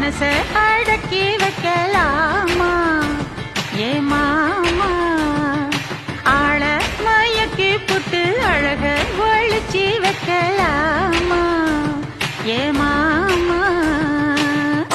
மனச அடக்கி வைக்கலாமா ஏ மாமா ஆள மயக்கி புட்டு அழக ஒழிச்சி வைக்கலாமா ஏ மாமா